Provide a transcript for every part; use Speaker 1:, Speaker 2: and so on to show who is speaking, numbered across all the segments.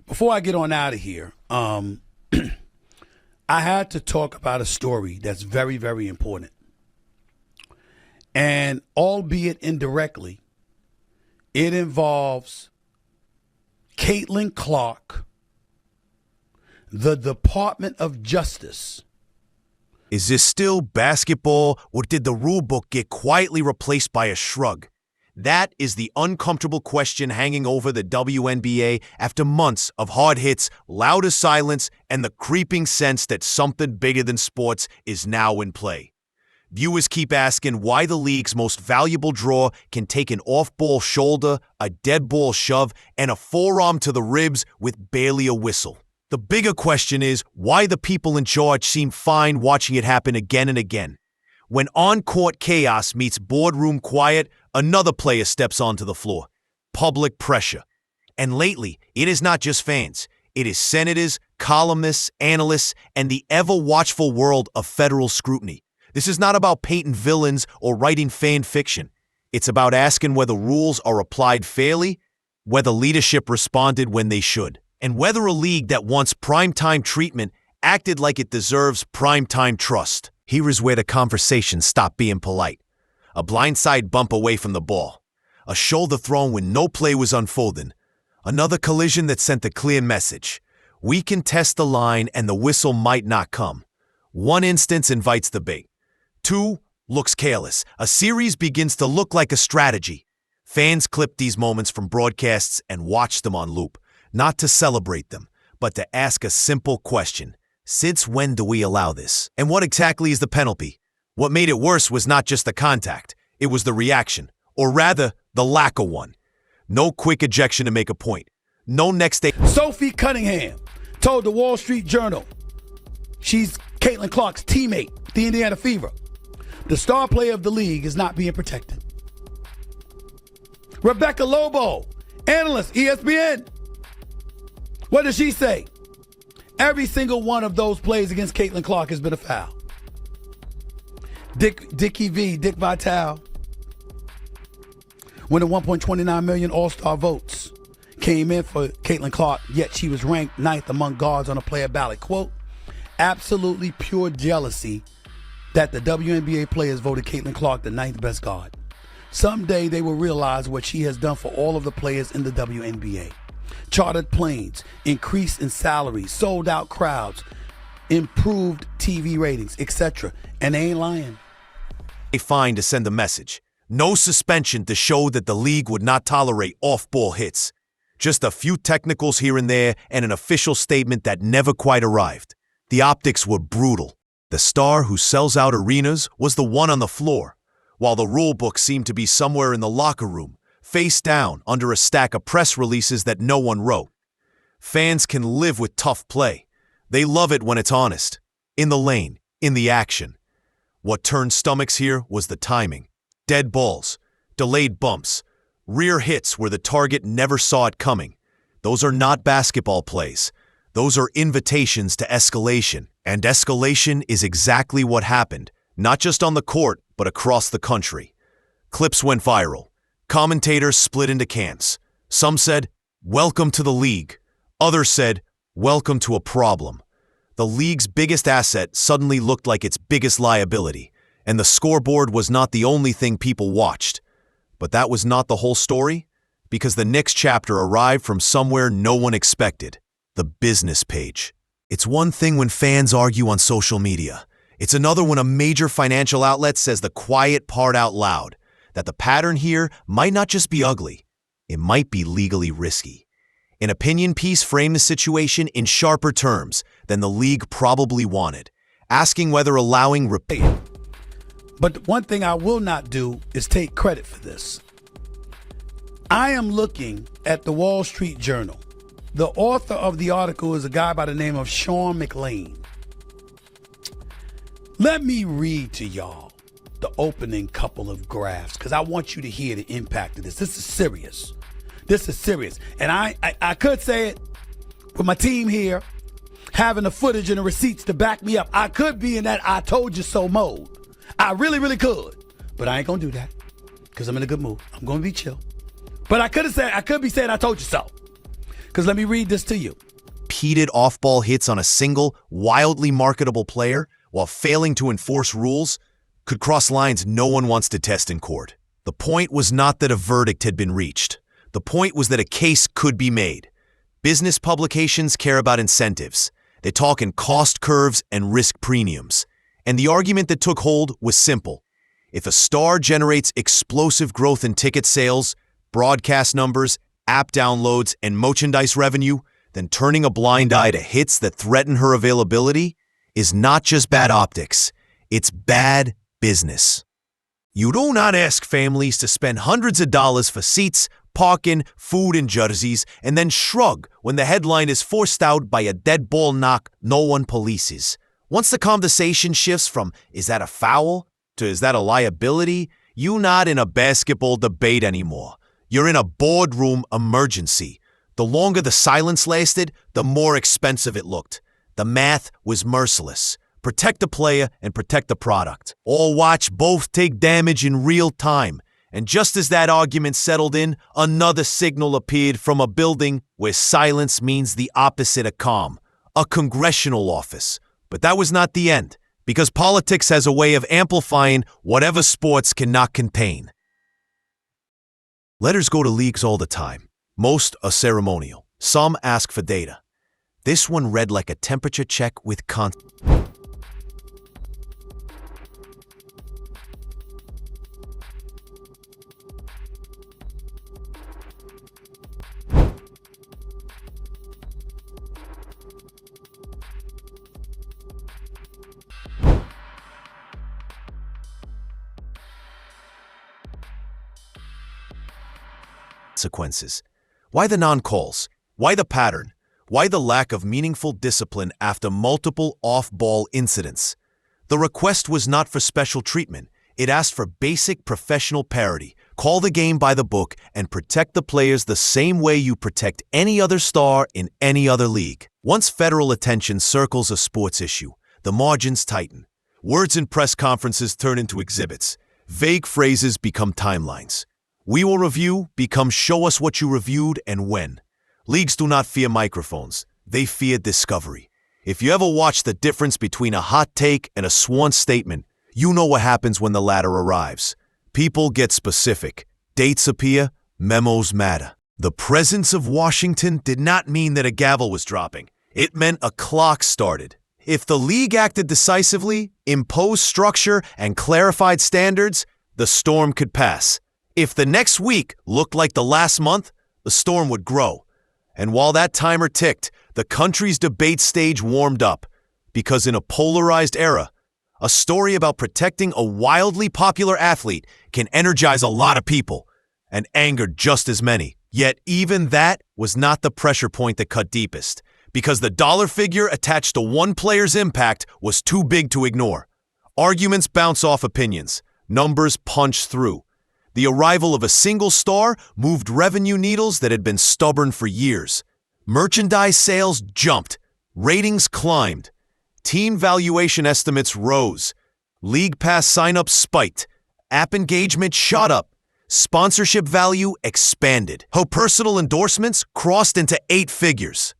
Speaker 1: before I get on out of here, I had to talk about a story that's very, very important. And albeit indirectly, it involves Caitlin Clark, the Department of Justice.
Speaker 2: Is this still basketball, or did the rulebook get quietly replaced by a shrug? That is the uncomfortable question hanging over the WNBA after months of hard hits, louder silence, and the creeping sense that something bigger than sports is now in play. Viewers keep asking why the league's most valuable draw can take an off-ball shoulder, a dead ball shove, and a forearm to the ribs with barely a whistle. The bigger question is why the people in charge seem fine watching it happen again and again. When on-court chaos meets boardroom quiet, another player steps onto the floor. Public pressure. And lately, it is not just fans. It is senators, columnists, analysts, and the ever-watchful world of federal scrutiny. This is not about painting villains or writing fan fiction. It's about asking whether rules are applied fairly, whether leadership responded when they should, and whether a league that wants primetime treatment acted like it deserves primetime trust. Here is where the conversation stopped being polite. A blindside bump away from the ball. A shoulder thrown when no play was unfolding. Another collision that sent a clear message. We can test the line and the whistle might not come. One instance invites debate. Two, looks careless. A series begins to look like a strategy. Fans clip these moments from broadcasts and watch them on loop. Not to celebrate them, but to ask a simple question. Since when do we allow this? And what exactly is the penalty? What made it worse was not just the contact. It was the reaction, or rather, the lack of one. No quick ejection to make a point. No next day.
Speaker 1: Sophie Cunningham told the Wall Street Journal she's Caitlin Clark's teammate, the Indiana Fever. The star player of the league is not being protected. Rebecca Lobo, analyst, ESPN. What does she say? Every single one of those plays against Caitlin Clark has been a foul. Dick Vitale, winning 1.29 million All-Star votes, came in for Caitlin Clark, yet she was ranked 9th among guards on a player ballot. Quote, absolutely pure jealousy that the WNBA players voted Caitlin Clark the 9th best guard. Someday they will realize what she has done for all of the players in the WNBA. Chartered planes, increase in salaries, sold out crowds, improved TV ratings, etc. And they ain't lying.
Speaker 2: A fine to send a message. No suspension to show that the league would not tolerate off-ball hits. Just a few technicals here and there and an official statement that never quite arrived. The optics were brutal. The star who sells out arenas was the one on the floor, while the rulebook seemed to be somewhere in the locker room, face down under a stack of press releases that no one wrote. Fans can live with tough play. They love it when it's honest. In the lane, in the action. What turned stomachs here was the timing. Dead balls, delayed bumps, rear hits where the target never saw it coming. Those are not basketball plays. Those are invitations to escalation. And escalation is exactly what happened, not just on the court, but across the country. Clips went viral. Commentators split into camps. Some said, welcome to the league. Others said, welcome to a problem. The league's biggest asset suddenly looked like its biggest liability, and the scoreboard was not the only thing people watched. But that was not the whole story, because the next chapter arrived from somewhere no one expected, the business page. It's one thing when fans argue on social media. It's another when a major financial outlet says the quiet part out loud, that the pattern here might not just be ugly, it might be legally risky. An opinion piece framed the situation in sharper terms than the league probably wanted, asking whether allowing repeat.
Speaker 1: But one thing I will not do is take credit for this. I am looking at the Wall Street Journal. The author of the article is a guy by the name of Sean McLean. Let me read to y'all the opening couple of graphs because I want you to hear the impact of this. This is serious. This is serious. And I could say it with my team here, having the footage and the receipts to back me up. I could be in that I told you so mode. I really, really could. But I ain't going to do that because I'm in a good mood. I'm going to be chill. But I could be saying I told you so. Because let me read this to you.
Speaker 2: Repeated off-ball hits on a single, wildly marketable player while failing to enforce rules could cross lines no one wants to test in court. The point was not that a verdict had been reached. The point was that a case could be made. Business publications care about incentives. They talk in cost curves and risk premiums. And the argument that took hold was simple. If a star generates explosive growth in ticket sales, broadcast numbers, app downloads, and merchandise revenue, then turning a blind eye to hits that threaten her availability is not just bad optics, it's bad business. You do not ask families to spend hundreds of dollars for seats, parking, food, and jerseys, and then shrug when the headline is forced out by a dead ball knock no one polices. Once the conversation shifts from, is that a foul, to is that a liability, you're not in a basketball debate anymore. You're in a boardroom emergency. The longer the silence lasted, the more expensive it looked. The math was merciless. Protect the player and protect the product. Or watch both take damage in real time. And just as that argument settled in, another signal appeared from a building where silence means the opposite of calm. A congressional office. But that was not the end, because politics has a way of amplifying whatever sports cannot contain. Letters go to leagues all the time. Most are ceremonial. Some ask for data. This one read like a temperature check with consequences. Why the non-calls? Why the pattern? Why the lack of meaningful discipline after multiple off-ball incidents? The request was not for special treatment. It asked for basic professional parity. Call the game by the book and protect the players the same way you protect any other star in any other league. Once federal attention circles a sports issue, the margins tighten. Words in press conferences turn into exhibits. Vague phrases become timelines. We will review becomes show us what you reviewed and when. Leagues do not fear microphones. They fear discovery. If you ever watch the difference between a hot take and a sworn statement, you know what happens when the latter arrives. People get specific. Dates appear. Memos matter. The presence of Washington did not mean that a gavel was dropping. It meant a clock started. If the league acted decisively, imposed structure, and clarified standards, the storm could pass. If the next week looked like the last month, the storm would grow. And while that timer ticked, the country's debate stage warmed up. Because in a polarized era, a story about protecting a wildly popular athlete can energize a lot of people and anger just as many. Yet even that was not the pressure point that cut deepest, because the dollar figure attached to one player's impact was too big to ignore. Arguments bounce off opinions. Numbers punch through. The arrival of a single star moved revenue needles that had been stubborn for years. Merchandise sales jumped. Ratings climbed. Team valuation estimates rose. League Pass signups spiked. App engagement shot up. Sponsorship value expanded. How personal endorsements crossed into 8 figures.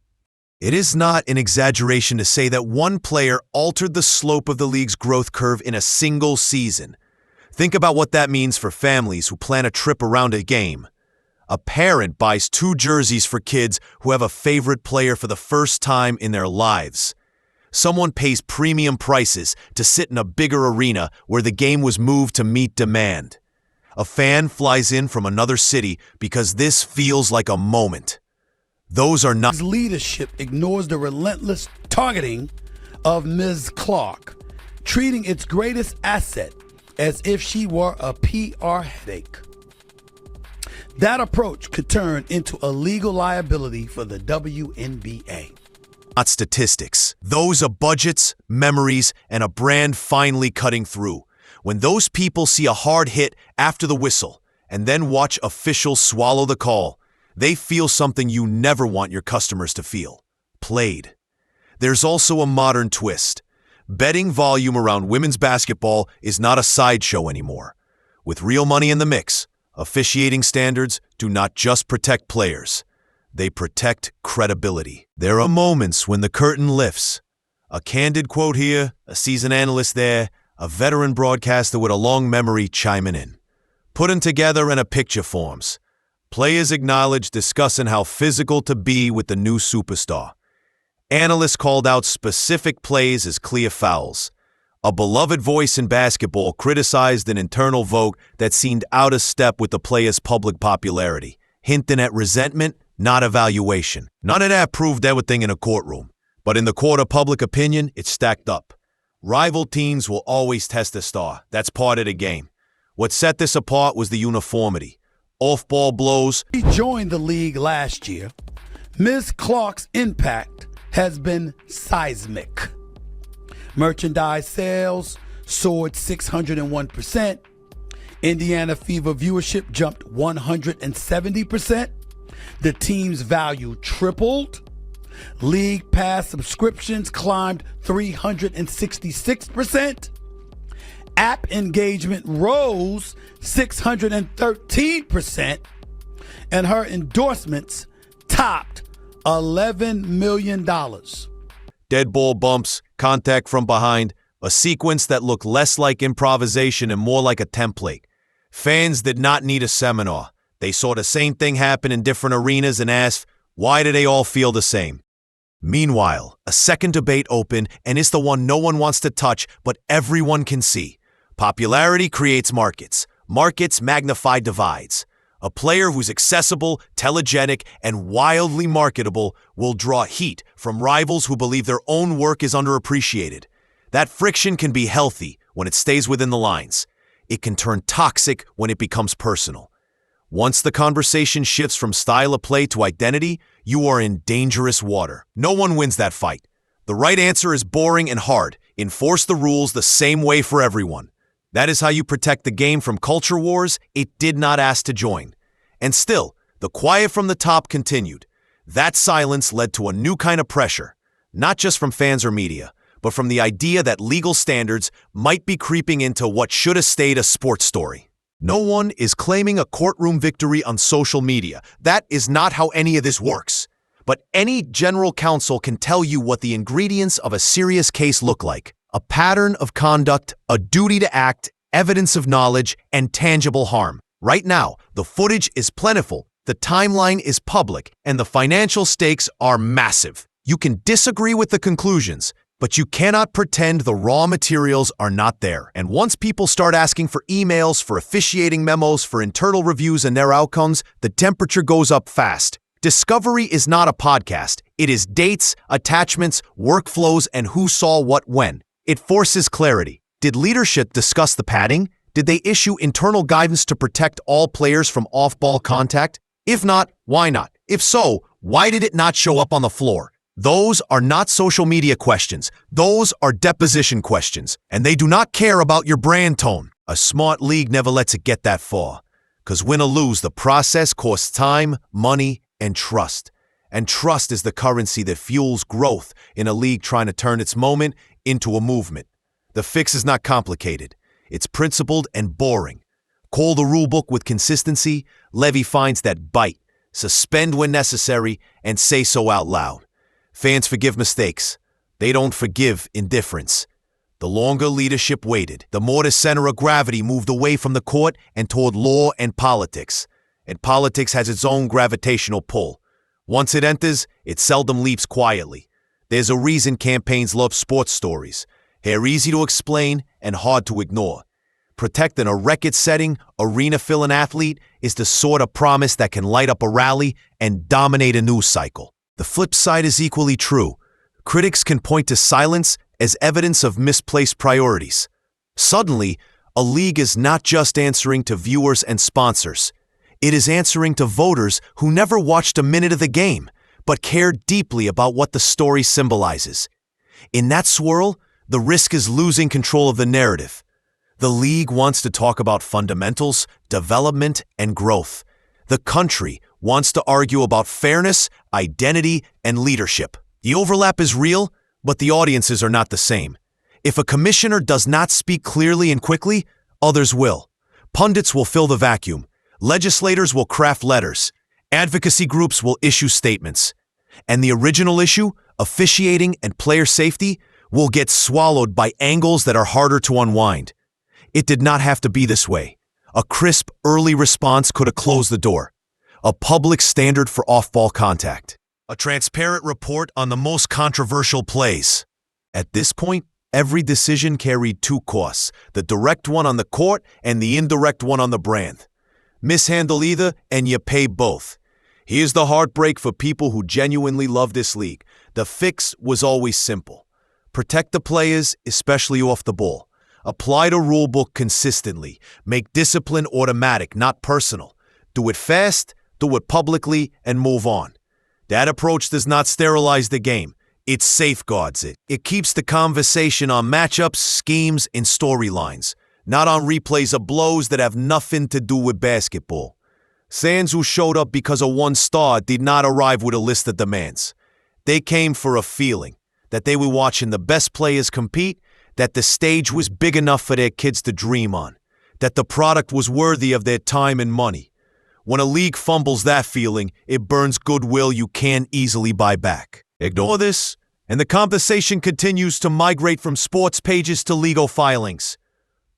Speaker 2: It is not an exaggeration to say that one player altered the slope of the league's growth curve in a single season. Think about what that means for families who plan a trip around a game. A parent buys 2 jerseys for kids who have a favorite player for the first time in their lives. Someone pays premium prices to sit in a bigger arena where the game was moved to meet demand. A fan flies in from another city because this feels like a moment. Those are not.
Speaker 1: His leadership ignores the relentless targeting of Ms. Clark, treating its greatest asset as if she were a PR headache. That approach could turn into a legal liability for the WNBA.
Speaker 2: Not statistics. Those are budgets, memories, and a brand finally cutting through. When those people see a hard hit after the whistle and then watch officials swallow the call, they feel something you never want your customers to feel. Played. There's also a modern twist. Betting volume around women's basketball is not a sideshow anymore. With real money in the mix, officiating standards do not just protect players. they protect credibility. There are moments when the curtain lifts. A candid quote here, a seasoned analyst there, a veteran broadcaster with a long memory chiming in. Putting together and a picture forms. Players acknowledge discussing how physical to be with the new superstar. Analysts called out specific plays as clear fouls. A beloved voice in basketball criticized an internal vote that seemed out of step with the player's public popularity, hinting at resentment, not evaluation. None of that proved everything in a courtroom, but in the court of public opinion, it stacked up. Rival teams will always test a star. That's part of the game. What set this apart was the uniformity. Off-ball blows.
Speaker 1: He joined the league last year. Ms. Clark's impact has been seismic. Merchandise sales soared 601%. Indiana Fever viewership jumped 170%. The team's value tripled. League Pass subscriptions climbed 366%. App engagement rose 613%. And her endorsements topped $11 million.
Speaker 2: Dead ball bumps, contact from behind, a sequence that looked less like improvisation and more like a template. Fans did not need a seminar. They saw the same thing happen in different arenas and asked, why do they all feel the same? Meanwhile, a second debate opened, and it's the one no one wants to touch, but everyone can see. Popularity creates markets. Markets magnify divides. A player who's accessible, telegenic, and wildly marketable will draw heat from rivals who believe their own work is underappreciated. That friction can be healthy when it stays within the lines. It can turn toxic when it becomes personal. Once the conversation shifts from style of play to identity, you are in dangerous water. No one wins that fight. The right answer is boring and hard. Enforce the rules the same way for everyone. That is how you protect the game from culture wars it did not ask to join. And still, the quiet from the top continued. That silence led to a new kind of pressure, not just from fans or media, but from the idea that legal standards might be creeping into what should have stayed a sports story. No one is claiming a courtroom victory on social media. That is not how any of this works. But any general counsel can tell you what the ingredients of a serious case look like. A pattern of conduct, a duty to act, evidence of knowledge, and tangible harm. Right now, the footage is plentiful, the timeline is public, and the financial stakes are massive. You can disagree with the conclusions, but you cannot pretend the raw materials are not there. And once people start asking for emails, for officiating memos, for internal reviews and their outcomes, the temperature goes up fast. Discovery is not a podcast. It is dates, attachments, workflows, and who saw what when. It forces clarity. Did leadership discuss the padding? Did they issue internal guidance to protect all players from off-ball contact? If not, why not? If so, why did it not show up on the floor? Those are not social media questions. Those are deposition questions, and they do not care about your brand tone. A smart league never lets it get that far. Because win or lose, the process costs time, money, and trust. And trust is the currency that fuels growth in a league trying to turn its moment into a movement. The fix is not complicated. It's principled and boring. Call the rulebook with consistency, levy fines that bite, suspend when necessary, and say so out loud. Fans forgive mistakes. They don't forgive indifference. The longer leadership waited, the more the center of gravity moved away from the court and toward law and politics. And politics has its own gravitational pull. Once it enters, it seldom leaves quietly. There's a reason campaigns love sports stories. They're easy to explain and hard to ignore. Protecting a record-setting, arena-filling athlete is the sort of promise that can light up a rally and dominate a news cycle. The flip side is equally true. Critics can point to silence as evidence of misplaced priorities. Suddenly, a league is not just answering to viewers and sponsors. It is answering to voters who never watched a minute of the game, but cared deeply about what the story symbolizes. In that swirl, the risk is losing control of the narrative. The league wants to talk about fundamentals, development, and growth. The country wants to argue about fairness, identity, and leadership. The overlap is real, but the audiences are not the same. If a commissioner does not speak clearly and quickly, others will. Pundits will fill the vacuum. Legislators will craft letters. Advocacy groups will issue statements. And the original issue, officiating and player safety, will get swallowed by angles that are harder to unwind. It did not have to be this way. A crisp, early response could have closed the door. A public standard for off-ball contact. A transparent report on the most controversial plays. At this point, every decision carried two costs, the direct one on the court and the indirect one on the brand. Mishandle either, and you pay both. Here's the heartbreak for people who genuinely love this league. The fix was always simple. Protect the players, especially off the ball. Apply the rulebook consistently. Make discipline automatic, not personal. Do it fast, do it publicly, and move on. That approach does not sterilize the game. It safeguards it. It keeps the conversation on matchups, schemes, and storylines, not on replays of blows that have nothing to do with basketball. Fans who showed up because of one star did not arrive with a list of demands. They came for a feeling that they were watching the best players compete, that the stage was big enough for their kids to dream on, that the product was worthy of their time and money. When a league fumbles that feeling, it burns goodwill you can't easily buy back. Ignore this, and the conversation continues to migrate from sports pages to legal filings.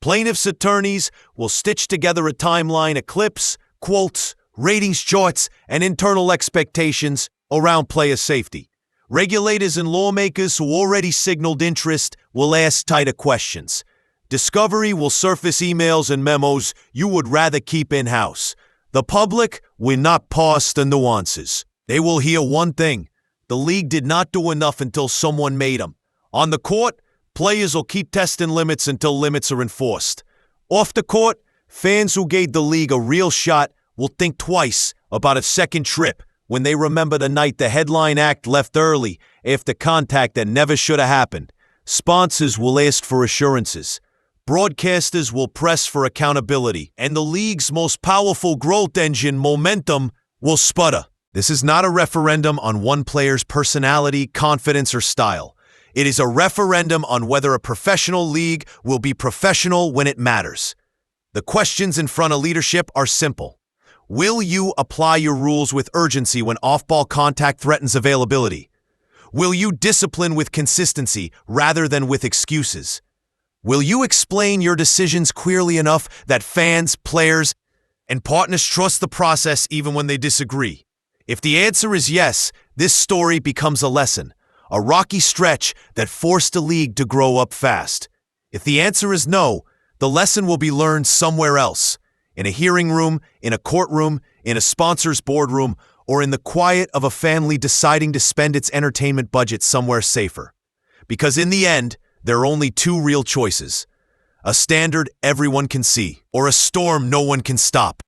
Speaker 2: Plaintiffs' attorneys will stitch together a timeline of clips, quotes, ratings charts, and internal expectations around player safety. Regulators and lawmakers who already signaled interest will ask tighter questions. Discovery will surface emails and memos you would rather keep in-house. The public will not parse the nuances. They will hear one thing. The league did not do enough until someone made them. On the court, players will keep testing limits until limits are enforced. Off the court, fans who gave the league a real shot will think twice about a second trip when they remember the night the headline act left early after contact that never should have happened. Sponsors will ask for assurances. Broadcasters will press for accountability, and the league's most powerful growth engine, momentum, will sputter. This is not a referendum on one player's personality, confidence, or style. It is a referendum on whether a professional league will be professional when it matters. The questions in front of leadership are simple. Will you apply your rules with urgency when off-ball contact threatens availability? Will you discipline with consistency rather than with excuses? Will you explain your decisions clearly enough that fans, players, and partners trust the process even when they disagree? If the answer is yes, this story becomes a lesson, a rocky stretch that forced the league to grow up fast. If the answer is no, the lesson will be learned somewhere else, in a hearing room, in a courtroom, in a sponsor's boardroom, or in the quiet of a family deciding to spend its entertainment budget somewhere safer. Because in the end, there are only two real choices: a standard everyone can see, or a storm no one can stop.